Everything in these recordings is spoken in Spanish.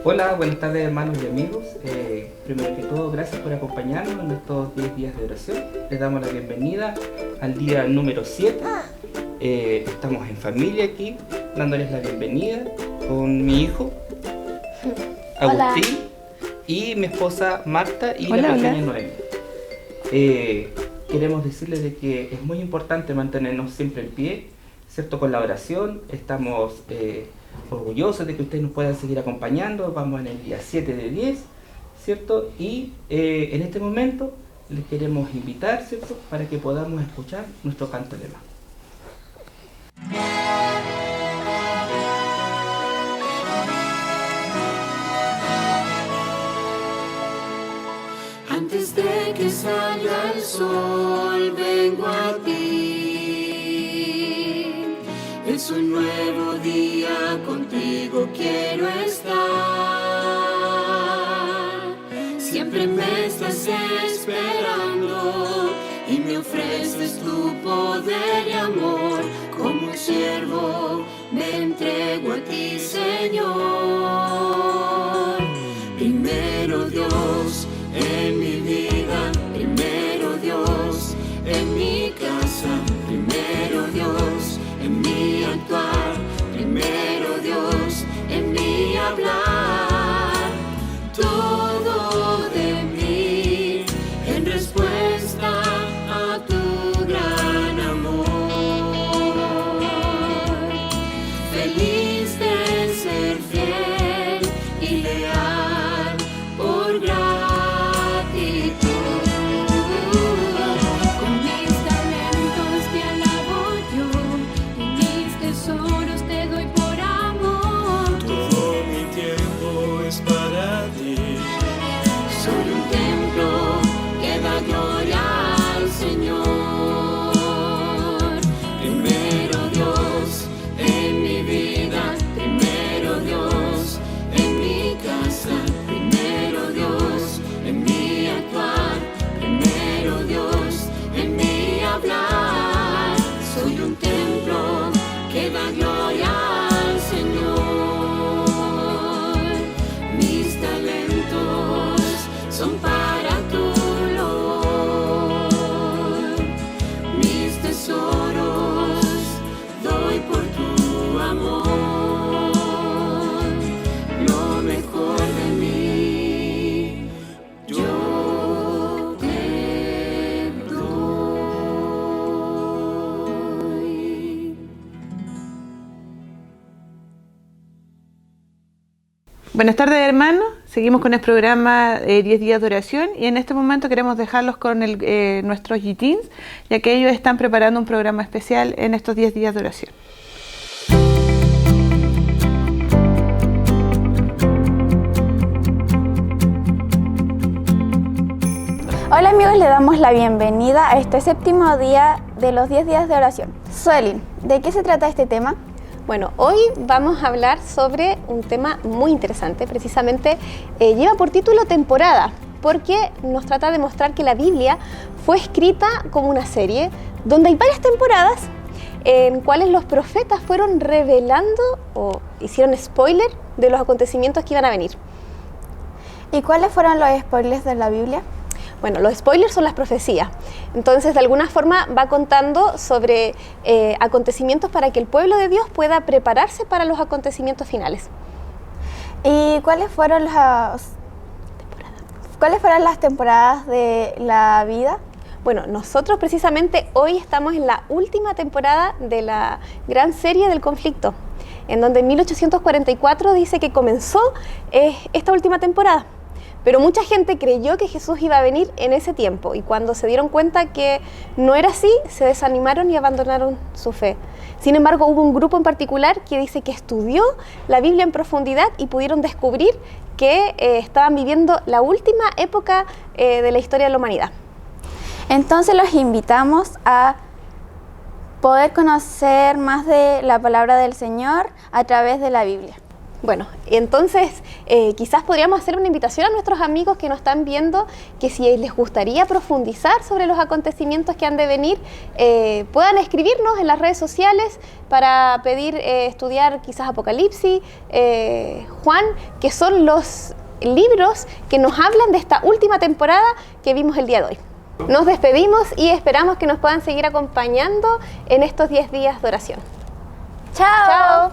Hola, buenas tardes hermanos y amigos. Primero que todo, gracias por acompañarnos en estos 10 días de oración. Les damos la bienvenida al día número 7. Estamos en familia aquí, dándoles la bienvenida con mi hijo, Agustín, y mi esposa Marta y la pequeña Noemi. Queremos decirles de que es muy importante mantenernos siempre en pie, ¿cierto? Con la oración. Estamos orgullosos de que ustedes nos puedan seguir acompañando. Vamos en el día 7 de 10, ¿cierto? Y en este momento les queremos invitar, ¿cierto?, para que podamos escuchar nuestro canto lema. Antes de que salga el sol, vengo a ti. Es un nuevo día, contigo quiero estar. Siempre me estás esperando y me ofreces tu poder y amor. Como un siervo me entrego a ti, Señor. Primero Dios en mi vida, primero Dios en mi casa, primero Dios en mi actuar, primero Dios en mi hablar. Todo de mí en respuesta a tu gran amor. Feliz de ser fiel y leal por gratitud. Con mis talentos te alabo yo, y mis tesoros te doy por amor. Todo mi tiempo es para ti. Soy un templo que da gloria al Señor. Primero Dios en mi vida, primero Dios en mi casa, primero Dios en mi actuar, primero Dios en mi hablar. Soy un templo que da gloria al Señor. Mis talentos son para tu olor. Mis tesoros doy por tu amor. Lo mejor de mí yo te doy. Buenas tardes, hermanos. Seguimos con el programa 10 días de oración y en este momento queremos dejarlos con nuestros G-Teens, ya que ellos están preparando un programa especial en estos 10 días de oración. Hola amigos, le damos la bienvenida a este séptimo día de los 10 días de oración. Suelin, ¿de qué se trata este tema? Bueno, hoy vamos a hablar sobre un tema muy interesante, precisamente lleva por título temporada, porque nos trata de mostrar que la Biblia fue escrita como una serie donde hay varias temporadas en cuales los profetas fueron revelando o hicieron spoiler de los acontecimientos que iban a venir. ¿Y cuáles fueron los spoilers de la Biblia? Bueno, los spoilers son las profecías. Entonces, de alguna forma va contando sobre acontecimientos para que el pueblo de Dios pueda prepararse para los acontecimientos finales. ¿Y cuáles fueron las temporadas de la vida? Bueno, nosotros precisamente hoy estamos en la última temporada de la gran serie del conflicto, en donde en 1844 dice que comenzó esta última temporada. Pero mucha gente creyó que Jesús iba a venir en ese tiempo y cuando se dieron cuenta que no era así, se desanimaron y abandonaron su fe. Sin embargo, hubo un grupo en particular que dice que estudió la Biblia en profundidad y pudieron descubrir que estaban viviendo la última época de la historia de la humanidad. Entonces los invitamos a poder conocer más de la palabra del Señor a través de la Biblia. Bueno, entonces quizás podríamos hacer una invitación a nuestros amigos que nos están viendo, que si les gustaría profundizar sobre los acontecimientos que han de venir, puedan escribirnos en las redes sociales para pedir estudiar quizás Apocalipsis, Juan, que son los libros que nos hablan de esta última temporada que vimos el día de hoy. Nos despedimos y esperamos que nos puedan seguir acompañando en estos 10 días de oración. ¡Chao! ¡Chao!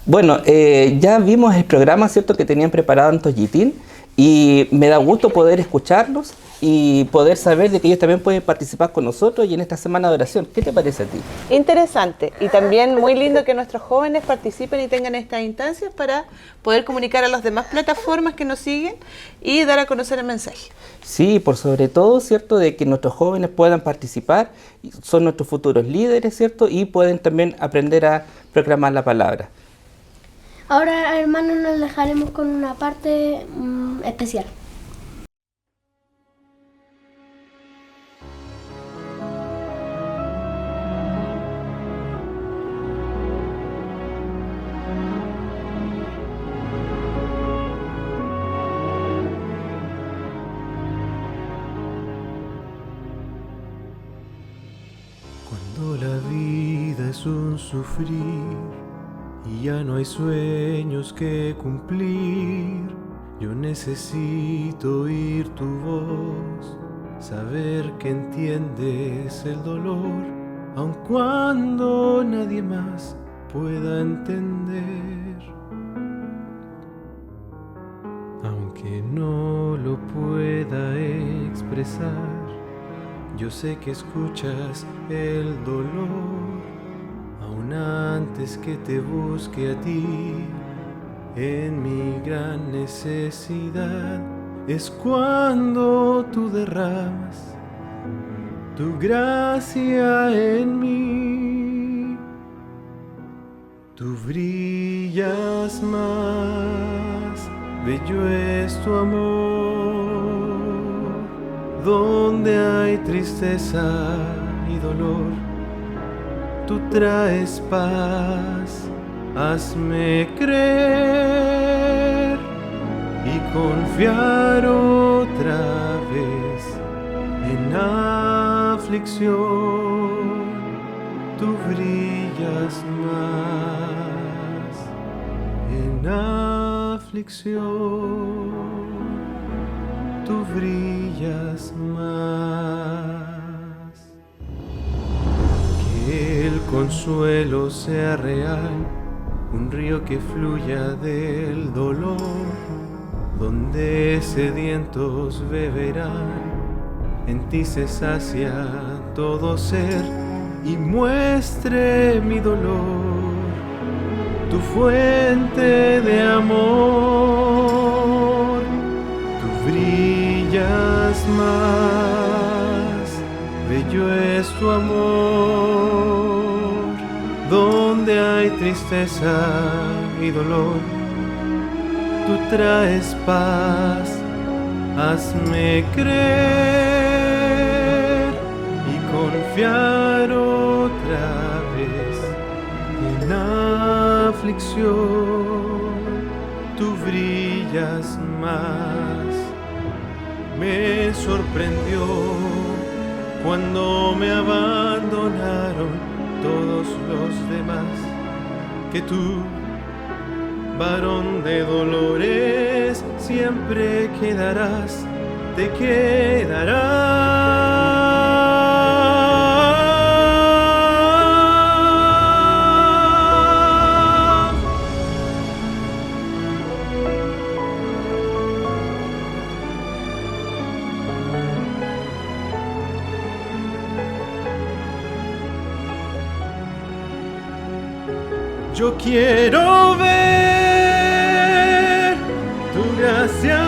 Bueno, ya vimos el programa, ¿cierto?, que tenían preparado en Toyitín, y me da gusto poder escucharlos y poder saber de que ellos también pueden participar con nosotros y en esta semana de oración. ¿Qué te parece a ti? Interesante y también muy lindo que nuestros jóvenes participen y tengan estas instancias para poder comunicar a las demás plataformas que nos siguen y dar a conocer el mensaje. Sí, por sobre todo, ¿cierto?, de que nuestros jóvenes puedan participar, son nuestros futuros líderes, ¿cierto?, y pueden también aprender a proclamar la palabra. Ahora, hermanos, nos dejaremos con una parte especial. Cuando la vida es un sufrir y ya no hay sueños que cumplir, yo necesito oír tu voz, saber que entiendes el dolor, aun cuando nadie más pueda entender. Aunque no lo pueda expresar, yo sé que escuchas el dolor. Aún antes que te busque a ti, en mi gran necesidad, es cuando tú derramas tu gracia en mí. Tú brillas más, bello es tu amor, donde hay tristeza y dolor. Tú traes paz, hazme creer y confiar otra vez en aflicción. Tú brillas más en aflicción. Tú brillas más. Que el consuelo sea real, un río que fluya del dolor, donde sedientos beberán, en ti se sacia todo ser y muestre mi dolor, tu fuente de amor. Tú brillas más, bello es tu amor, donde hay tristeza y dolor. Tú traes paz, hazme creer y confiar otra vez en aflicción. Tú brillas más. Me sorprendió cuando me abandonaron todos los demás, que tú, varón de dolores, siempre quedarás, te quedarás. Yo quiero ver tu gracia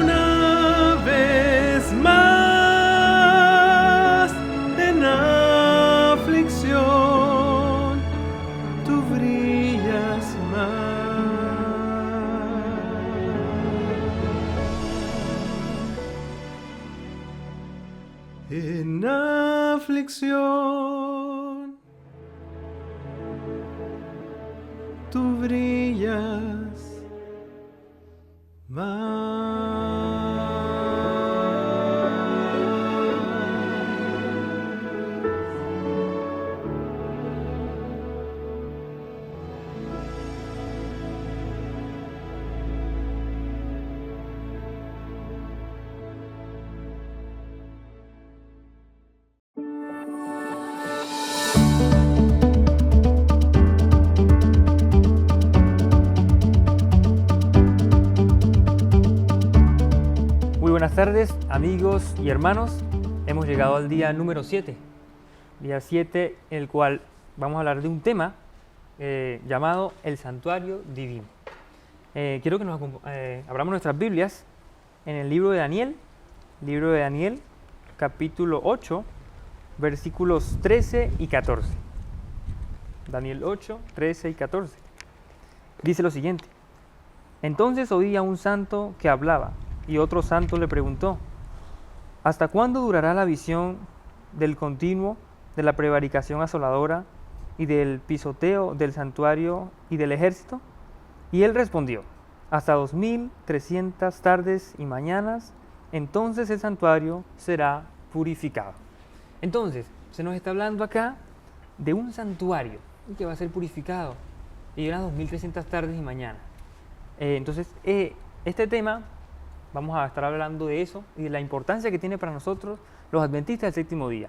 una vez más en aflicción. Tú brillas en aflicción. Tú brillas Buenas tardes, amigos y hermanos. Hemos llegado al día número 7. Día 7, en el cual vamos a hablar de un tema llamado el santuario divino. Quiero que abramos nuestras Biblias en el libro de Daniel, capítulo 8, versículos 13 y 14. Daniel 8, 13 y 14. Dice lo siguiente: Entonces oí a un santo que hablaba, y otro santo le preguntó: ¿hasta cuándo durará la visión del continuo, de la prevaricación asoladora y del pisoteo del santuario y del ejército? Y él respondió: hasta 2300 tardes y mañanas, entonces el santuario será purificado. Entonces, se nos está hablando acá de un santuario que va a ser purificado y eran 2300 tardes y mañanas. Este tema, vamos a estar hablando de eso y de la importancia que tiene para nosotros los adventistas del séptimo día.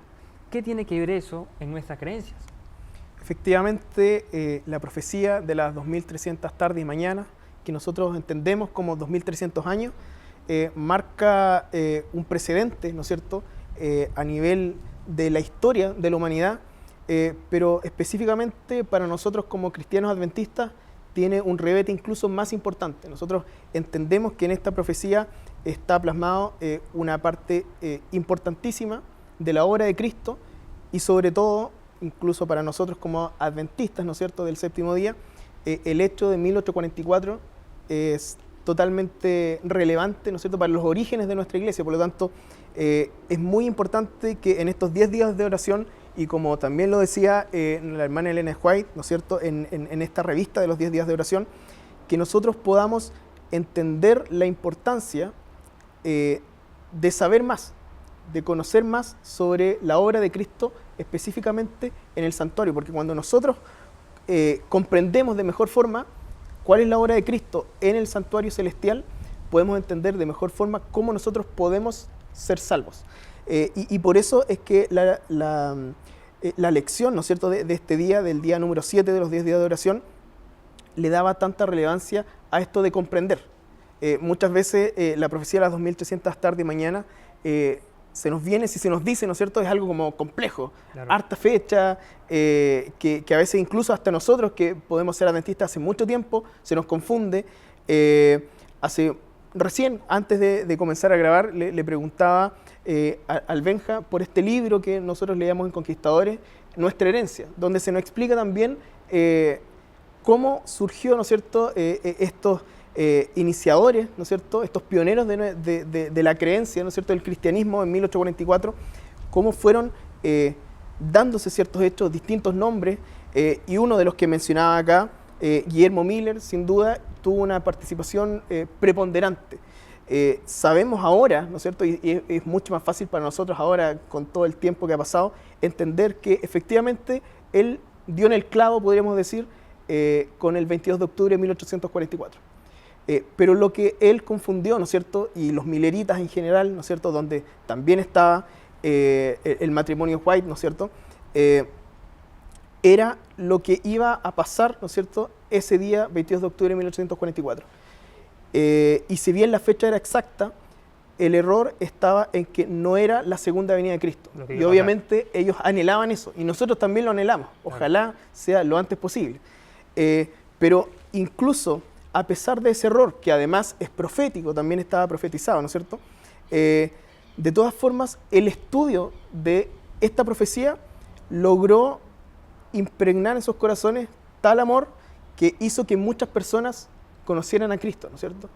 ¿Qué tiene que ver eso en nuestras creencias? Efectivamente, la profecía de las 2300 tardes y mañanas, que nosotros entendemos como 2300 años, marca un precedente, ¿no es cierto?, a nivel de la historia de la humanidad, pero específicamente para nosotros como cristianos adventistas tiene un revete incluso más importante. Nosotros entendemos que en esta profecía está plasmado una parte importantísima de la obra de Cristo y sobre todo, incluso para nosotros como adventistas, ¿no es cierto?, del séptimo día, el hecho de 1844 es totalmente relevante, ¿no es cierto?, para los orígenes de nuestra iglesia. Por lo tanto, es muy importante que en estos 10 días de oración, y como también lo decía la hermana Elena White, ¿no es cierto?, en esta revista de los 10 días de oración, que nosotros podamos entender la importancia de saber más, de conocer más sobre la obra de Cristo, específicamente en el santuario, porque cuando nosotros comprendemos de mejor forma cuál es la obra de Cristo en el santuario celestial, podemos entender de mejor forma cómo nosotros podemos ser salvos. Y por eso es que la lección, ¿no es cierto?, de este día, del día número 7 de los 10 días de oración, le daba tanta relevancia a esto de comprender. Muchas veces la profecía de las 2300 tarde y mañana se nos viene, si se nos dice, ¿no es cierto?, es algo como complejo, claro, harta fecha, que a veces incluso hasta nosotros que podemos ser adventistas hace mucho tiempo, se nos confunde. Recién, antes de comenzar a grabar, le preguntaba al Benja por este libro que nosotros leíamos en Conquistadores, Nuestra Herencia, donde se nos explica también cómo surgió, ¿no es cierto?, estos iniciadores, ¿no es cierto?, estos pioneros de la creencia, ¿no es cierto?, del cristianismo en 1844, cómo fueron dándose ciertos hechos, distintos nombres, y uno de los que mencionaba acá, Guillermo Miller, sin duda, tuvo una participación preponderante. Sabemos ahora, ¿no es cierto?, y es mucho más fácil para nosotros ahora, con todo el tiempo que ha pasado, entender que efectivamente él dio en el clavo, podríamos decir, con el 22 de octubre de 1844. Pero lo que él confundió, ¿no es cierto?, y los milleritas en general, ¿no es cierto?, donde también estaba el matrimonio White, ¿no es cierto?, era lo que iba a pasar, ¿no es cierto?, ese día 22 de octubre de 1844. Y si bien la fecha era exacta, el error estaba en que no era la segunda venida de Cristo. Y obviamente ellos anhelaban eso, y nosotros también lo anhelamos. Ojalá sea lo antes posible. Pero incluso a pesar de ese error, que además es profético, también estaba profetizado, ¿no es cierto?, de todas formas, el estudio de esta profecía logró impregnar en sus corazones tal amor que hizo que muchas personas conocieran a Cristo, ¿no es cierto?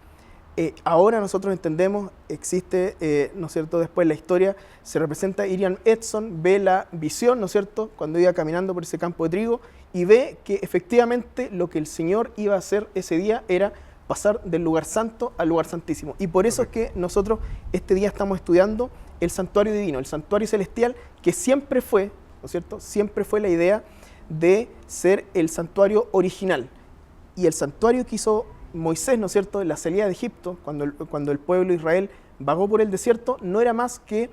ahora nosotros entendemos, existe, ¿no es cierto?, después la historia, se representa Iriam Edson, ve la visión, ¿no es cierto?, cuando iba caminando por ese campo de trigo y ve que efectivamente lo que el Señor iba a hacer ese día era pasar del lugar santo al lugar santísimo. Y por eso es que nosotros este día estamos estudiando el santuario divino, el santuario celestial, que siempre fue, ¿no es cierto?, siempre fue la idea de ser el santuario original. Y el santuario que hizo Moisés, ¿no es cierto?, en la salida de Egipto, cuando el pueblo de Israel vagó por el desierto, no era más que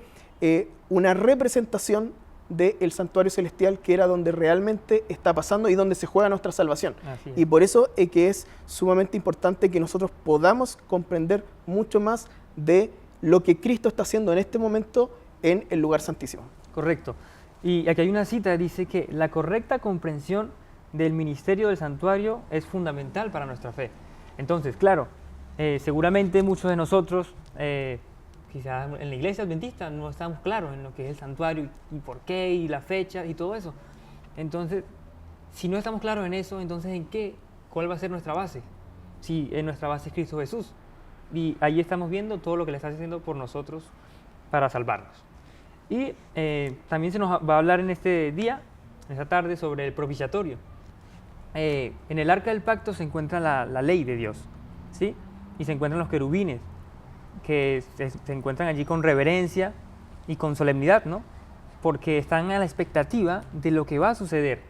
una representación del santuario celestial, que era donde realmente está pasando y donde se juega nuestra salvación. Y por eso es que es sumamente importante que nosotros podamos comprender mucho más de lo que Cristo está haciendo en este momento en el lugar santísimo. Correcto. Y aquí hay una cita, dice que la correcta comprensión del ministerio del santuario es fundamental para nuestra fe. Entonces, claro, seguramente muchos de nosotros, quizás en la iglesia adventista, no estamos claros en lo que es el santuario y por qué, y la fecha y todo eso. Entonces, si no estamos claros en eso, entonces ¿en qué? ¿Cuál va a ser nuestra base? Si nuestra base es Cristo Jesús. Y ahí estamos viendo todo lo que le está haciendo por nosotros para salvarnos. Y también se nos va a hablar en este día, en esta tarde, sobre el propiciatorio. En el arca del pacto se encuentra la ley de Dios, ¿sí? Y se encuentran los querubines, que se encuentran allí con reverencia y con solemnidad, ¿no? Porque están a la expectativa de lo que va a suceder,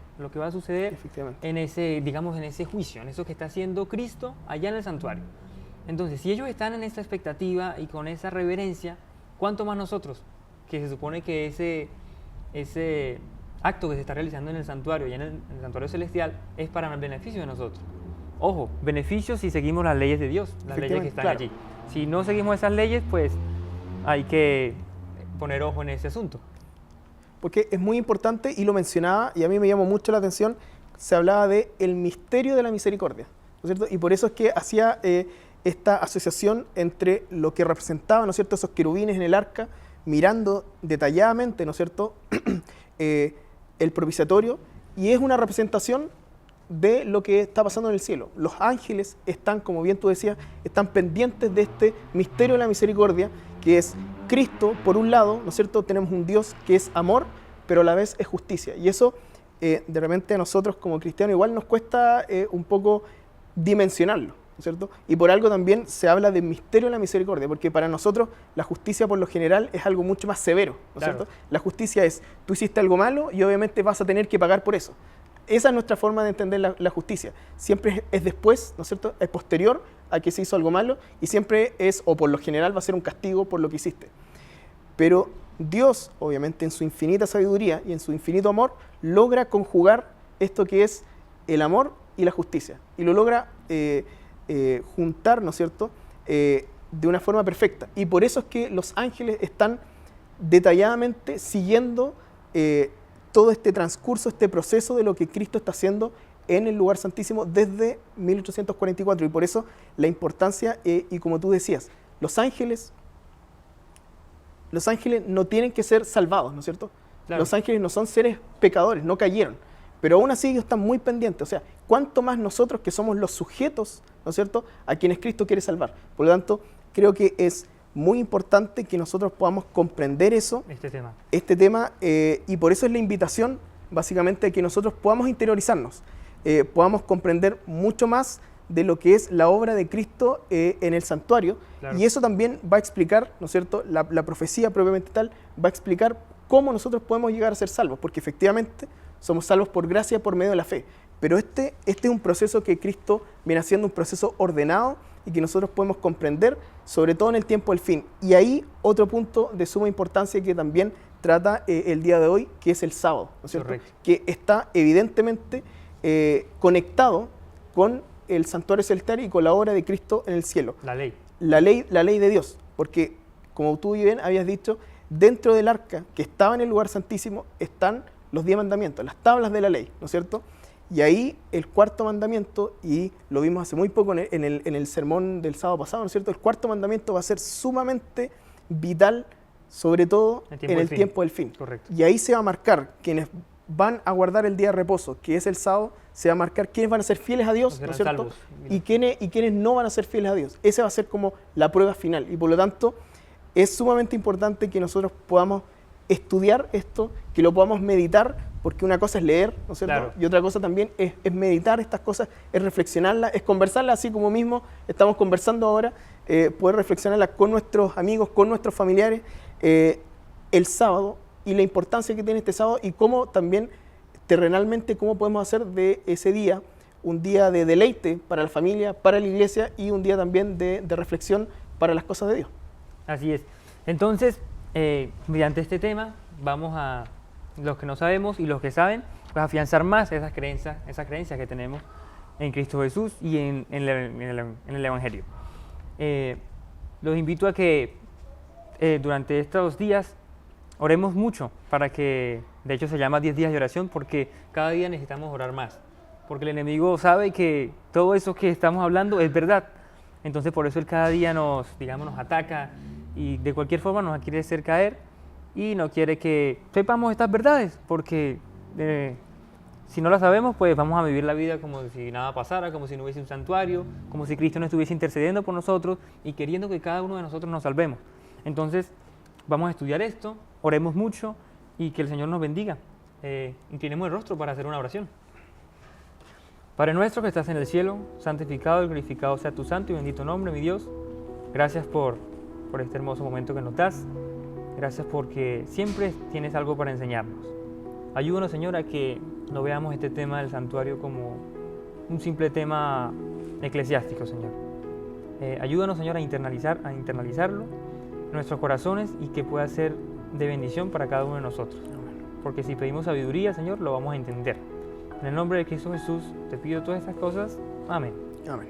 en ese, digamos, en ese juicio, en eso que está haciendo Cristo allá en el santuario. Entonces, si ellos están en esa expectativa y con esa reverencia, ¿cuánto más nosotros? Que se supone que ese acto que se está realizando en el santuario, allá en el santuario celestial, es para el beneficio de nosotros. Ojo, beneficio si seguimos las leyes de Dios, las leyes que están allí. Si no seguimos esas leyes, pues hay que poner ojo en ese asunto. Porque es muy importante, y lo mencionaba, y a mí me llamó mucho la atención, se hablaba de el misterio de la misericordia, ¿no es cierto? Y por eso es que hacía esta asociación entre lo que representaban, ¿no es cierto?, esos querubines en el arca, mirando detalladamente, ¿no es cierto?, el propiciatorio, y es una representación de lo que está pasando en el cielo. Los ángeles están, como bien tú decías, están pendientes de este misterio de la misericordia, que es Cristo, por un lado, ¿no es cierto?, tenemos un Dios que es amor, pero a la vez es justicia. Y eso, de repente a nosotros como cristianos igual nos cuesta un poco dimensionarlo, ¿no es cierto? Y por algo también se habla de misterio de la misericordia, porque para nosotros la justicia por lo general es algo mucho más severo, ¿no es cierto? La justicia es, tú hiciste algo malo y obviamente vas a tener que pagar por eso. Esa es nuestra forma de entender la justicia. Siempre es después, ¿no es cierto?, es posterior a que se hizo algo malo, y siempre es, o por lo general va a ser un castigo por lo que hiciste. Pero Dios, obviamente en su infinita sabiduría y en su infinito amor, logra conjugar esto que es el amor y la justicia, y lo logra juntar, ¿no es cierto?, de una forma perfecta. Y por eso es que los ángeles están detalladamente siguiendo todo este transcurso, este proceso de lo que Cristo está haciendo en el lugar santísimo desde 1844. Y por eso la importancia, y como tú decías, los ángeles no tienen que ser salvados, ¿no es cierto? Claro. Los ángeles no son seres pecadores, no cayeron, pero aún así ellos están muy pendientes. O sea, cuánto más nosotros, que somos los sujetos, ¿no es cierto?, a quienes Cristo quiere salvar. Por lo tanto, creo que es muy importante que nosotros podamos comprender eso, este tema, y por eso es la invitación, básicamente, a que nosotros podamos interiorizarnos, podamos comprender mucho más de lo que es la obra de Cristo en el santuario. Claro. Y eso también va a explicar, ¿no es cierto?, la profecía propiamente tal, va a explicar cómo nosotros podemos llegar a ser salvos, porque efectivamente somos salvos por gracia, por medio de la fe. Pero este es un proceso que Cristo viene haciendo, un proceso ordenado, y que nosotros podemos comprender, sobre todo en el tiempo del fin. Y ahí otro punto de suma importancia que también trata el día de hoy, que es el sábado, ¿no es cierto? Correcto. Que está evidentemente conectado con el santuario celestial y con la obra de Cristo en el cielo. La ley de Dios, porque como tú bien habías dicho, dentro del arca que estaba en el lugar santísimo están los 10 mandamientos, las tablas de la ley, ¿no es cierto? Y ahí el cuarto mandamiento, y lo vimos hace muy poco en el sermón del sábado pasado, ¿no es cierto? El cuarto mandamiento va a ser sumamente vital, sobre todo en el tiempo del fin. Correcto. Y ahí se va a marcar quienes van a guardar el día de reposo, que es el sábado, se va a marcar quiénes van a ser fieles a Dios, ¿no es cierto? Y quiénes no van a ser fieles a Dios. Esa va a ser como la prueba final. Y por lo tanto, es sumamente importante que nosotros podamos estudiar esto, que lo podamos meditar, porque una cosa es leer, ¿no es cierto? Claro. Y otra cosa también es meditar estas cosas, es reflexionarlas, es conversarlas así como mismo estamos conversando ahora, poder reflexionarlas con nuestros amigos, con nuestros familiares, el sábado, y la importancia que tiene este sábado, y cómo también terrenalmente, cómo podemos hacer de ese día un día de deleite para la familia, para la iglesia, y un día también de reflexión para las cosas de Dios. Así es. Entonces, mediante este tema, vamos a, los que no sabemos y los que saben, pues afianzar más esas creencias que tenemos en Cristo Jesús y en el Evangelio. Los invito a que durante estos días oremos mucho para que, de hecho se llama 10 días de oración, porque cada día necesitamos orar más, porque el enemigo sabe que todo eso que estamos hablando es verdad. Entonces por eso él cada día nos ataca y de cualquier forma nos quiere hacer caer y no quiere que sepamos estas verdades, porque si no las sabemos, pues vamos a vivir la vida como si nada pasara, como si no hubiese un santuario, como si Cristo no estuviese intercediendo por nosotros y queriendo que cada uno de nosotros nos salvemos. Entonces vamos a estudiar esto, oremos mucho y que el Señor nos bendiga. Inclinemos el rostro para hacer una oración. Padre nuestro que estás en el cielo, santificado y glorificado sea tu santo y bendito nombre, mi Dios. Gracias por este hermoso momento que nos das. Gracias porque siempre tienes algo para enseñarnos. Ayúdanos, Señor, a que no veamos este tema del santuario como un simple tema eclesiástico, Señor. Ayúdanos, Señor, a internalizarlo en nuestros corazones y que pueda ser de bendición para cada uno de nosotros. Porque si pedimos sabiduría, Señor, lo vamos a entender. En el nombre de Cristo Jesús te pido todas estas cosas. Amén. Amén.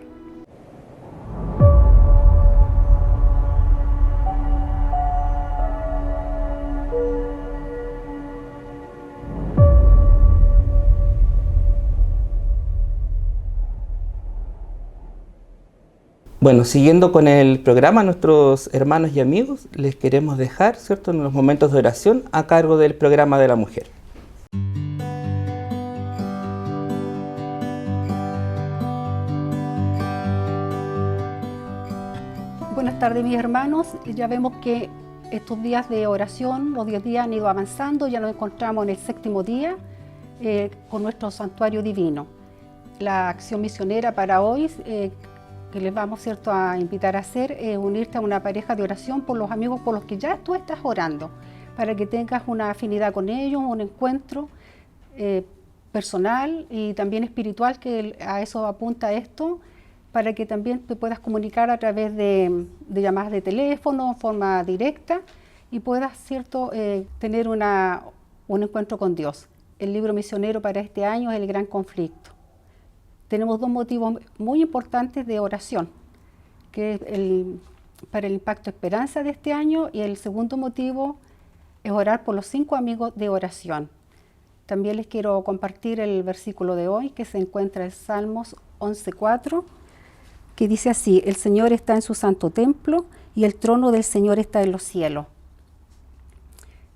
Bueno, siguiendo con el programa, nuestros hermanos y amigos, les queremos dejar, ¿cierto?, en los momentos de oración a cargo del programa de la mujer. Buenas tardes, mis hermanos. Ya vemos que estos días de oración, los 10 días han ido avanzando, ya nos encontramos en el 7º día con nuestro santuario divino. La acción misionera para hoy que les vamos, ¿cierto?, a invitar a hacer es unirte a una pareja de oración por los amigos por los que ya tú estás orando, para que tengas una afinidad con ellos, un encuentro personal y también espiritual, que a eso apunta esto, para que también te puedas comunicar a través de llamadas de teléfono, forma directa, y puedas, ¿cierto?, tener un encuentro con Dios. El libro misionero para este año es El Gran Conflicto. Tenemos 2 motivos muy importantes de oración, que es para el Impacto Esperanza de este año, y el segundo motivo es orar por los 5 amigos de oración. También les quiero compartir el versículo de hoy, que se encuentra en Salmos 11:4, que dice así: el Señor está en su santo templo y el trono del Señor está en los cielos.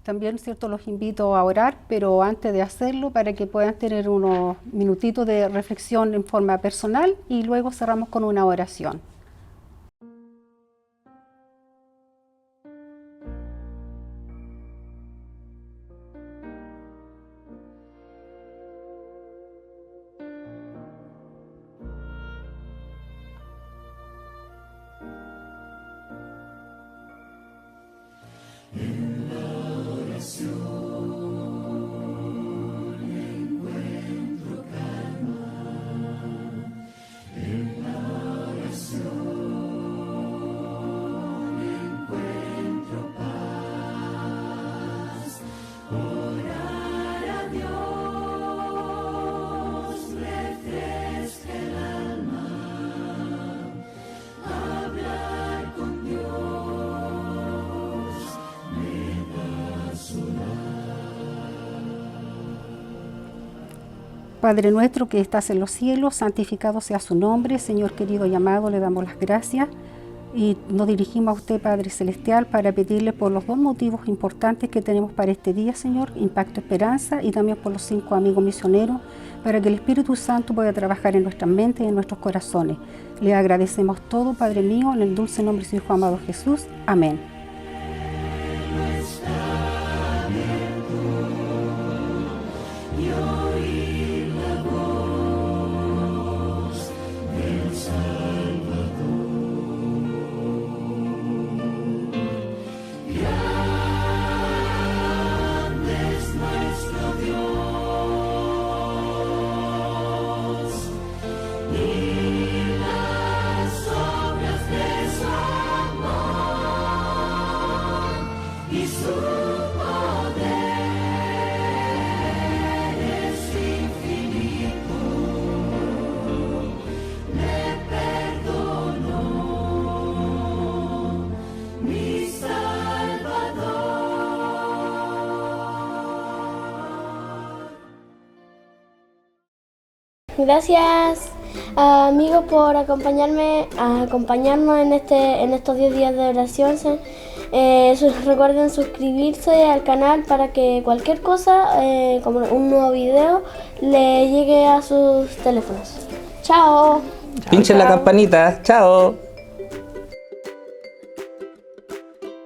También, ¿cierto?, los invito a orar, pero antes de hacerlo, para que puedan tener unos minutitos de reflexión en forma personal, y luego cerramos con una oración. Padre nuestro que estás en los cielos, santificado sea su nombre. Señor querido y amado, le damos las gracias Y nos dirigimos a usted, Padre Celestial, para pedirle por los dos motivos importantes que tenemos para este día, Señor, Impacto Esperanza, y también por los 5 amigos misioneros, para que el Espíritu Santo pueda trabajar en nuestras mentes y en nuestros corazones. Le agradecemos todo, Padre mío, en el dulce nombre de su Hijo amado Jesús. Amén. Gracias, amigos, por acompañarnos en estos 10 días de oración. Recuerden suscribirse al canal para que cualquier cosa, como un nuevo video, le llegue a sus teléfonos. Chao. Pinchen la campanita. Chao.